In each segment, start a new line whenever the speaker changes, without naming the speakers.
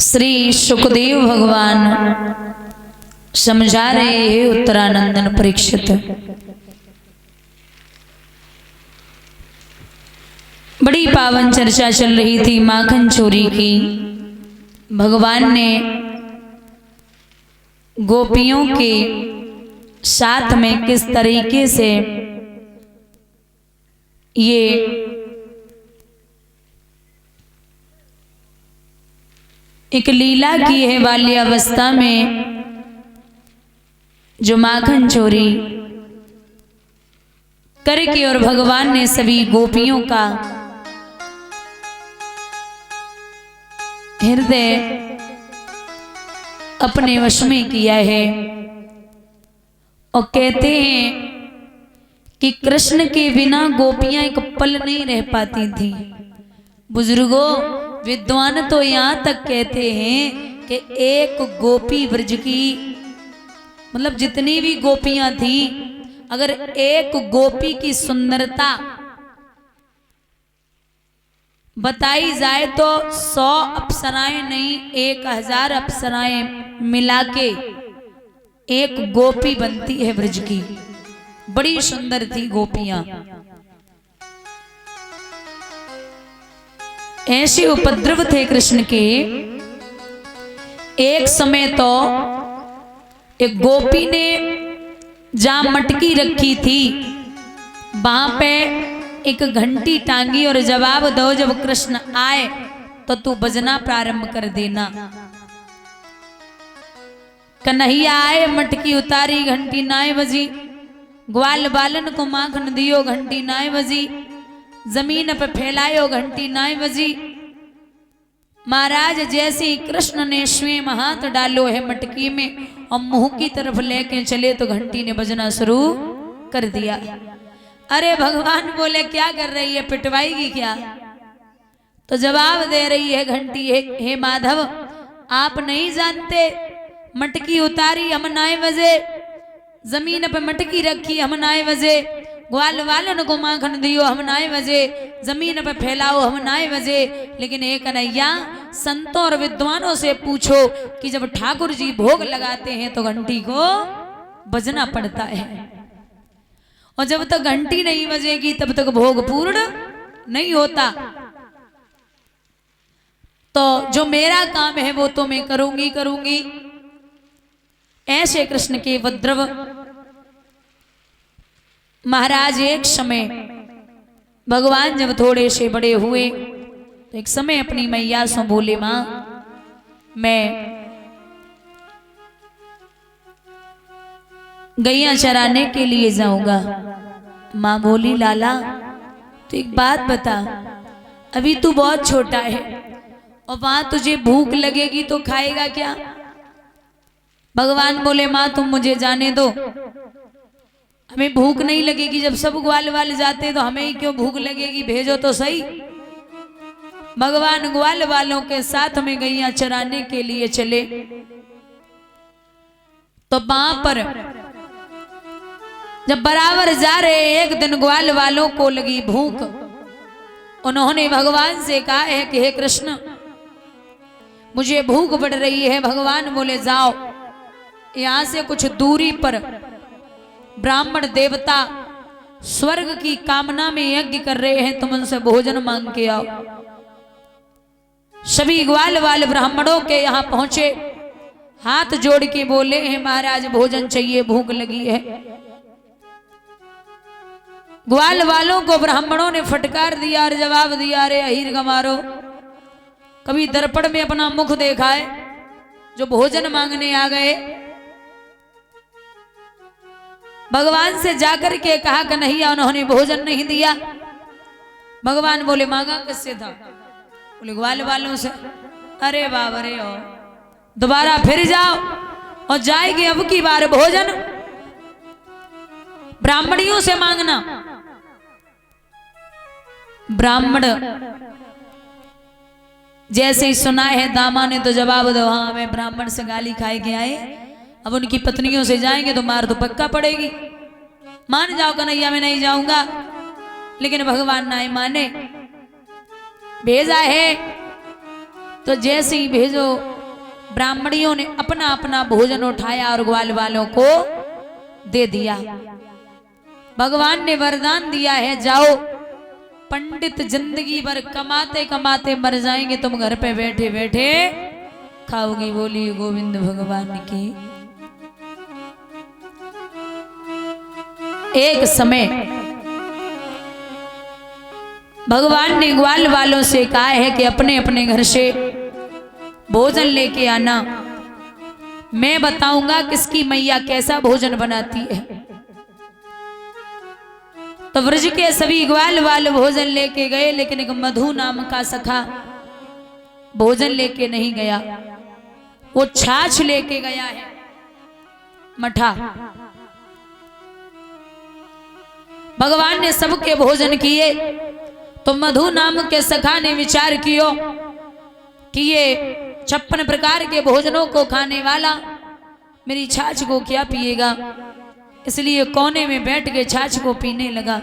श्री सुखदेव भगवान समझा रहे हैं उत्तरानंदन परीक्षित। बड़ी पावन चर्चा चल रही थी माखन चोरी की। भगवान ने गोपियों के साथ में किस तरीके से ये एक लीला की है बाल्यावस्था में, जो माखन चोरी करके और भगवान ने सभी गोपियों का हृदय अपने वश में किया है। और कहते हैं कि कृष्ण के बिना गोपियां एक पल नहीं रह पाती थी। बुजुर्गों, विद्वान तो यहाँ तक कहते हैं कि एक गोपी ब्रज की, मतलब जितनी भी गोपियां थी, अगर एक गोपी की सुंदरता बताई जाए तो 100 अप्सराएं नहीं, 1000 अप्सराएं मिला के एक गोपी बनती है ब्रज की। बड़ी सुंदर थी गोपियां। ऐसे उपद्रव थे कृष्ण के। एक समय तो एक गोपी ने जहां मटकी रखी थी वहां पे एक घंटी टांगी और जवाब दो, जब कृष्ण आए तो तू बजना प्रारंभ कर देना। कन्हैया आए, मटकी उतारी, घंटी नाय बजी। ग्वाल बालन को माखन दियो, घंटी नाय बजी। जमीन पर फैलायो, घंटी नाय बजी। महाराज जैसे ही कृष्ण ने स्वयं हाथ डालो है मटकी में और मुंह की तरफ लेके चले तो घंटी ने बजना शुरू कर दिया। अरे भगवान बोले क्या कर रही है, पिटवाएगी क्या? तो जवाब दे रही है घंटी, हे माधव, आप नहीं जानते, मटकी उतारी हम नाय बजे, जमीन पे मटकी रखी हम नाय बजे, ग्वाल वालन को माखन दियो हम नाय बजे, जमीन पे फैलाओ हम नाय बजे। लेकिन एक कन्हैया, संतों और विद्वानों से पूछो कि जब ठाकुर जी भोग लगाते हैं तो घंटी को बजना पड़ता है, और जब तक घंटी नहीं बजेगी तब तक भोग पूर्ण नहीं होता। तो जो मेरा काम है वो तो मैं करूंगी। ऐसे कृष्ण के उपद्रव। महाराज एक समय भगवान जब थोड़े से बड़े हुए तो एक समय अपनी मैया से बोले, मां मैं गैया चराने के लिए जाऊंगा। मां बोली, लाला तो एक बात बता, अभी तू बहुत छोटा है और वहां तुझे भूख लगेगी तो खाएगा क्या? भगवान बोले, मां तुम मुझे जाने दो, हमें भूख नहीं लगेगी। जब सब ग्वाल वाले जाते तो हमें ही क्यों भूख लगेगी, भेजो तो सही। भगवान ग्वाल वालों के साथ में गैया चराने के लिए चले तो वहां पर जब बराबर जा रहे, एक दिन ग्वाल वालों को लगी भूख। उन्होंने भगवान से कहा है कि हे कृष्ण, मुझे भूख बढ़ रही है। भगवान बोले, जाओ, यहां से कुछ दूरी पर ब्राह्मण देवता स्वर्ग की कामना में यज्ञ कर रहे हैं, तुम उनसे भोजन मांग के आओ। सभी ग्वाल वाले ब्राह्मणों के यहां पहुंचे, हाथ जोड़ के बोले हैं, महाराज भोजन चाहिए, भूख लगी है। ग्वाल वालों को ब्राह्मणों ने फटकार दिया और जवाब दिया, अरे अहीर गमारो, कभी दर्पण में अपना मुख देखा है जो भोजन मांगने आ गए? भगवान से जाकर के कहा कन्हैया, उन्होंने भोजन नहीं दिया। भगवान बोले, मांगा किससे था? बोले, ग्वाल वालों से। अरे बाबा रे, दोबारा फिर जाओ और जाएगी अब की बार भोजन ब्राह्मणियों से मांगना। ब्राह्मण जैसे ही सुना है दामा ने तो जवाब दो, हाँ मैं ब्राह्मण से गाली खाए के आए, अब उनकी पत्नियों से जाएंगे तो मार तो पक्का पड़ेगी। मान जाओ कन्हैया, मैं नहीं जाऊंगा। लेकिन भगवान ना माने, भेजा है तो जैसे ही भेजो, ब्राह्मणियों ने अपना अपना भोजन उठाया और ग्वाल वालों को दे दिया। भगवान ने वरदान दिया है, जाओ पंडित जिंदगी भर कमाते कमाते मर जाएंगे, तुम घर पे बैठे बैठे खाओगी। बोली गोविंद भगवान की। एक समय भगवान ने ग्वाल वालों से कहा है कि अपने अपने घर से भोजन लेके आना, मैं बताऊंगा किसकी मैया कैसा भोजन बनाती है। तो व्रज के सभी ग्वाल वाल भोजन लेके गए, लेकिन एक मधु नाम का सखा भोजन लेके नहीं गया, वो छाछ लेके गया है, मठा। भगवान ने सबके भोजन किए, तो मधु नाम के सखा ने विचार किया कि ये 56 प्रकार के भोजनों को खाने वाला मेरी छाछ को क्या पिएगा, इसलिए कोने में बैठ के छाछ को पीने लगा।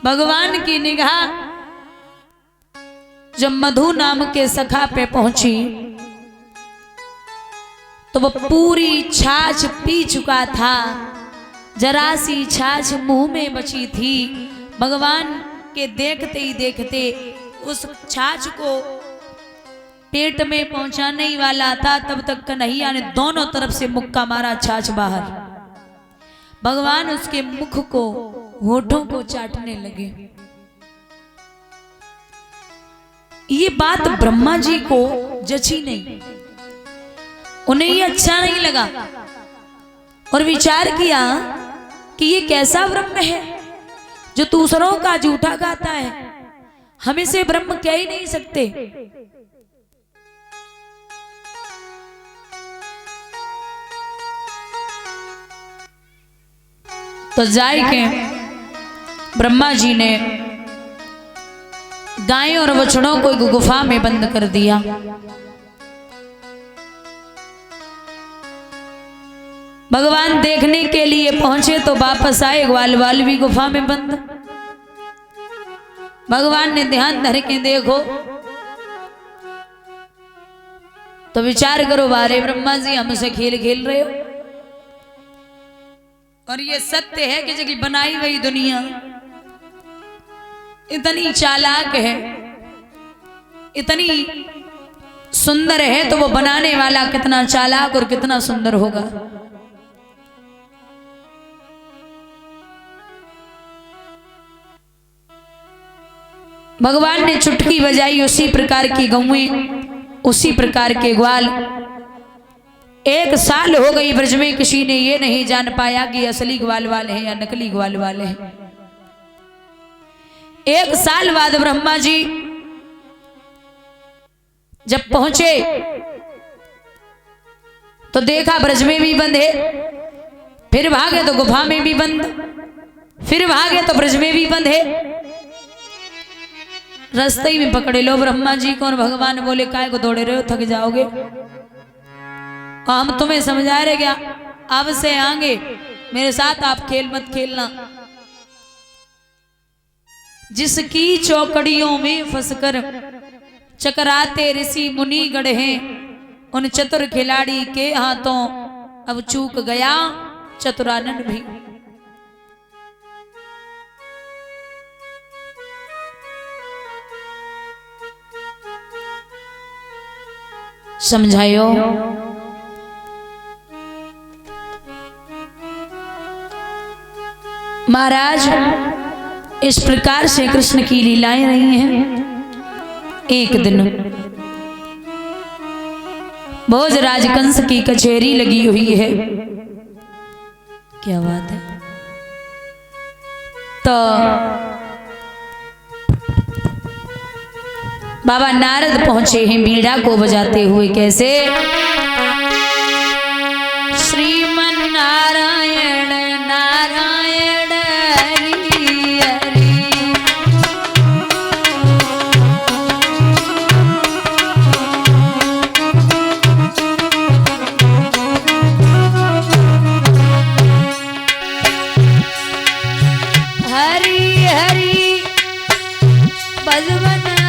भगवान की निगाह जब मधु नाम के सखा पे पहुंची, तो वह पूरी छाछ पी चुका था, जरा सी छाछ मुंह में बची थी। भगवान के देखते ही देखते उस छाछ को पेट में पहुंचाने ही वाला था, तब तक कन्हैया ने दोनों तरफ से मुक्का मारा, छाछ बाहर। भगवान उसके मुख को, होठों को चाटने लगे। ये बात ब्रह्मा जी को जची नहीं, उन्हें ये अच्छा नहीं लगा और विचार किया कि ये कैसा ब्रह्म है जो दूसरों का झूठा गाता है, हम इसे ब्रह्म कह ही नहीं सकते। तो जाए के ब्रह्मा जी ने गायों और बछड़ों को एक गुफा में बंद कर दिया। भगवान देखने के लिए पहुंचे तो वापस आए, ग्वाल वाल भी गुफा में बंद। भगवान ने ध्यान धर के देखो तो विचार करो, बारे ब्रह्मा जी हमसे खेल खेल रहे हो, और ये सत्य है कि जगह बनाई हुई दुनिया इतनी चालाक है, इतनी सुंदर है, तो वो बनाने वाला कितना चालाक और कितना सुंदर होगा। भगवान ने चुटकी बजाई, उसी प्रकार की गौएं, उसी प्रकार के ग्वाल। 1 साल हो गई ब्रज में, किसी ने ये नहीं जान पाया कि असली ग्वाल वाले हैं या नकली ग्वाल वाले हैं। 1 साल बाद ब्रह्मा जी जब पहुंचे तो देखा ब्रज में भी बंद है, फिर भागे तो गुफा में भी बंद, फिर भागे तो ब्रज में भी बंद है। रास्ते ही में पकड़े लो ब्रह्मा जी को, और भगवान बोले काय को दौड़े रहे हो, थक जाओगे, हम तुम्हें समझा रहे क्या, अब से आगे मेरे साथ आप खेल मत खेलना। जिसकी चौकड़ियों में फंसकर चकराते ऋषि मुनि गढ़े हैं, उन चतुर खिलाड़ी के हाथों अब चूक गया चतुरानन भी। समझायो महाराज, इस प्रकार से कृष्ण की लीलाएं रही हैं। एक दिन भोजराज कंस की कचहरी लगी हुई है, क्या बात है। तो बाबा नारद पहुंचे हैं बीड़ा को बजाते हुए, कैसे, श्रीमन नारायण नारायण हरि हरि, हरि हरि भजवन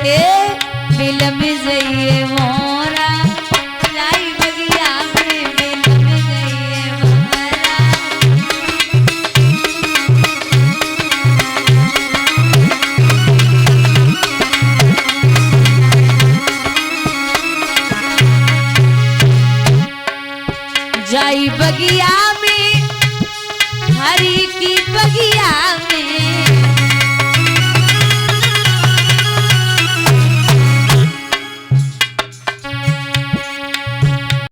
ए बिलम जइए मोर